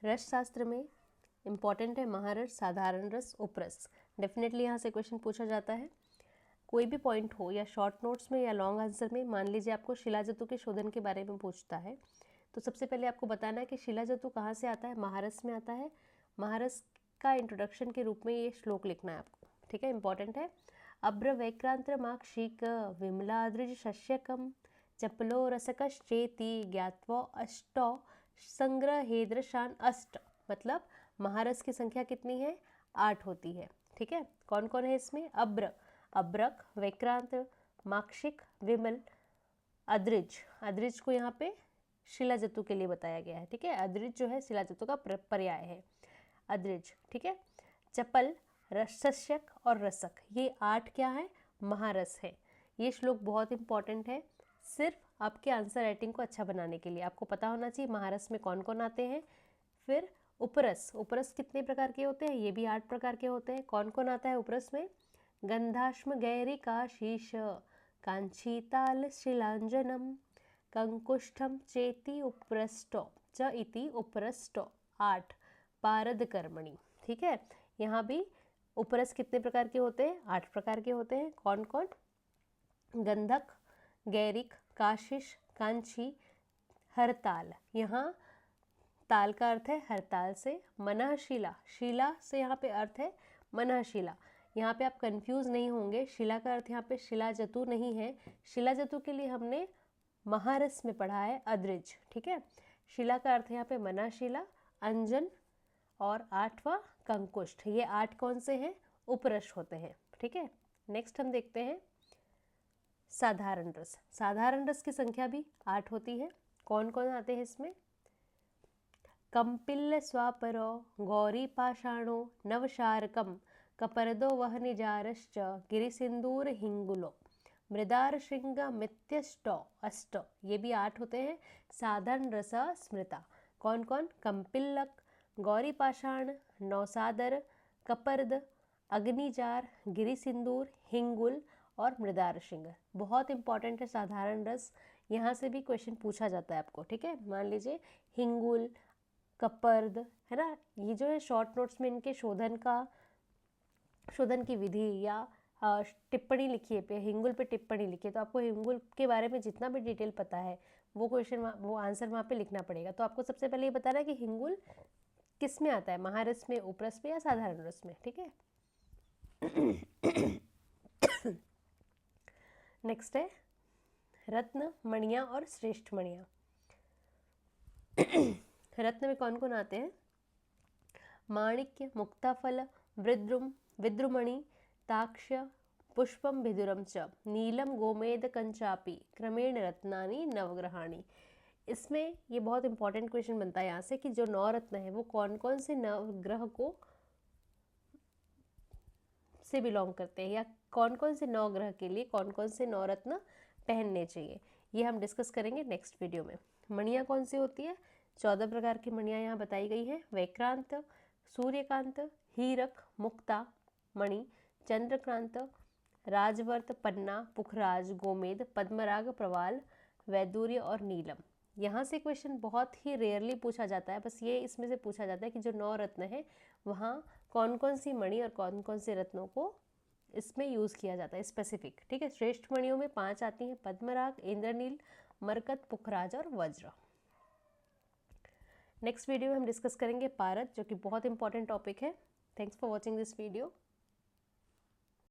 रस शास्त्र में इम्पॉर्टेंट है महारस, साधारण रस, उपरस। डेफिनेटली यहाँ से क्वेश्चन पूछा जाता है। कोई भी पॉइंट हो या शॉर्ट नोट्स में या लॉन्ग आंसर में, मान लीजिए आपको शिलाजतु के शोधन के बारे में पूछता है, तो सबसे पहले आपको बताना है कि शिलाजतु कहाँ से आता है। महारस में आता है। महारस का इंट्रोडक्शन के रूप में ये श्लोक लिखना है आपको, ठीक है, इंपॉर्टेंट है। अभ्र वैक्रांत्र माक्षिक विमलाद्रिज शस्यकम चपलो रसकश्चेति ज्ञात्वा अष्टौ संग्रहेद्रशान अष्ट। मतलब महारस की संख्या कितनी है? 8 होती है, ठीक है। कौन कौन है इसमें? अभ्र, अभ्रक, वैक्रांत, माक्षिक, विमल, अद्रिज। अद्रिज को यहाँ पे शिलाजतु के लिए बताया गया है, ठीक है। अद्रिज जो है शिलाजतु का पर्याय है, अद्रिज, ठीक है। चपल, रसस्यक और रसक, ये 8 क्या है? महारस है। ये श्लोक बहुत इंपॉर्टेंट है, सिर्फ आपके आंसर राइटिंग को अच्छा बनाने के लिए। आपको पता होना चाहिए महारस में कौन कौन आते हैं। फिर उपरस, उपरस कितने प्रकार के होते हैं? ये भी 8 प्रकार के होते हैं। कौन कौन आता है उपरस में? गंधाश्म गैरिका शीश कांचीताल शिलांजनम कंकुष्ठम चेति उपरष्टो च इति उपरष्टो 8 पारद कर्मणि, ठीक है। यहाँ भी उपरस कितने प्रकार के होते हैं? 8 प्रकार के होते हैं। कौन कौन? गंधक, गैरिक, काशिश, कांची, हरताल। यहाँ ताल का अर्थ है हरताल से। मनःशिला, शिला से यहाँ पे अर्थ है मनःशिला। यहाँ पे आप कंफ्यूज नहीं होंगे, शिला का अर्थ यहाँ पे शिलाजतु नहीं है। शिलाजतु के लिए हमने महारस में पढ़ा है अद्रिज, ठीक है। शिला का अर्थ यहाँ पे मनःशिला, अंजन और 8वां कंकुष्ठ। ये 8 कौन से हैं? उपरस होते हैं, ठीक है। नेक्स्ट हम देखते हैं साधारण रस। साधारण रस की संख्या भी 8 होती है। कौन कौन आते हैं इसमें? कंपिल्ल स्वापरो गौरी पाषाणो नवशारकम कपरदो वहनिजारश्च गिरिसिंदूर हिंगुलो मृदार श्रृंग मित्यष्टो अष्ट। ये भी 8 होते हैं। साधारण रस स्मृता। कौन कौन? कंपिल्लक, गौरी पाषाण, नौसादर, कपर्द, अग्निजार, गिरिसिंदूर, हिंगुल और मृदार श्रृंग। बहुत इंपॉर्टेंट है साधारण रस। यहाँ से भी क्वेश्चन पूछा जाता है आपको, ठीक है। मान लीजिए हिंगुल, कपर्द, है ना, ये जो है शॉर्ट नोट्स में इनके शोधन की विधि या टिप्पणी लिखिए पे, हिंगुल पे टिप्पणी लिखिए, तो आपको हिंगुल के बारे में जितना भी डिटेल पता है वो क्वेश्चन वो आंसर वहाँ पे लिखना पड़ेगा। तो आपको सबसे पहले ये बताना है कि हिंगुल किस में आता है, महारस में, उपरस में या साधारण रस में, ठीक है। नेक्स्ट है रत्न, मणियाँ और श्रेष्ठ मणियाँ। रत्न में कौन कौन आते हैं? माणिक्य, मुक्ताफल, विद्रुमणि, ताक्ष, पुष्पम भिदुरम च नीलम गोमेद कंचापी क्रमेण रत्नानि नवग्रहाणि। इसमें ये बहुत इंपॉर्टेंट क्वेश्चन बनता है यहाँ से कि जो 9 रत्न है वो कौन कौन से नवग्रह को से बिलोंग करते हैं, या कौन कौन से 9 ग्रह के लिए कौन कौन से 9 रत्न पहनने चाहिए, ये हम डिस्कस करेंगे नेक्स्ट वीडियो में। मणियाँ कौन सी होती है? 14 प्रकार की मणियाँ यहाँ बताई गई हैं। वैक्रांत, सूर्यकांत, हीरक, मुक्ता मणि, चंद्रकांत, राजवर्त, पन्ना, पुखराज, गोमेद, पद्मराग, प्रवाल, वैदूर्य और नीलम। यहाँ से क्वेश्चन बहुत ही रेयरली पूछा जाता है, बस ये इसमें से पूछा जाता है कि जो 9 रत्न है वहाँ कौन कौन सी मणि और कौन कौन से रत्नों को इसमें यूज़ किया जाता है स्पेसिफिक, ठीक है। श्रेष्ठ मणियों में 5 आती हैं, पद्मराग, इंद्रनील, मरकत, पुखराज और वज्र। नेक्स्ट वीडियो में हम डिस्कस करेंगे पारद, जो कि बहुत इंपॉर्टेंट टॉपिक है। Thanks for watching this video.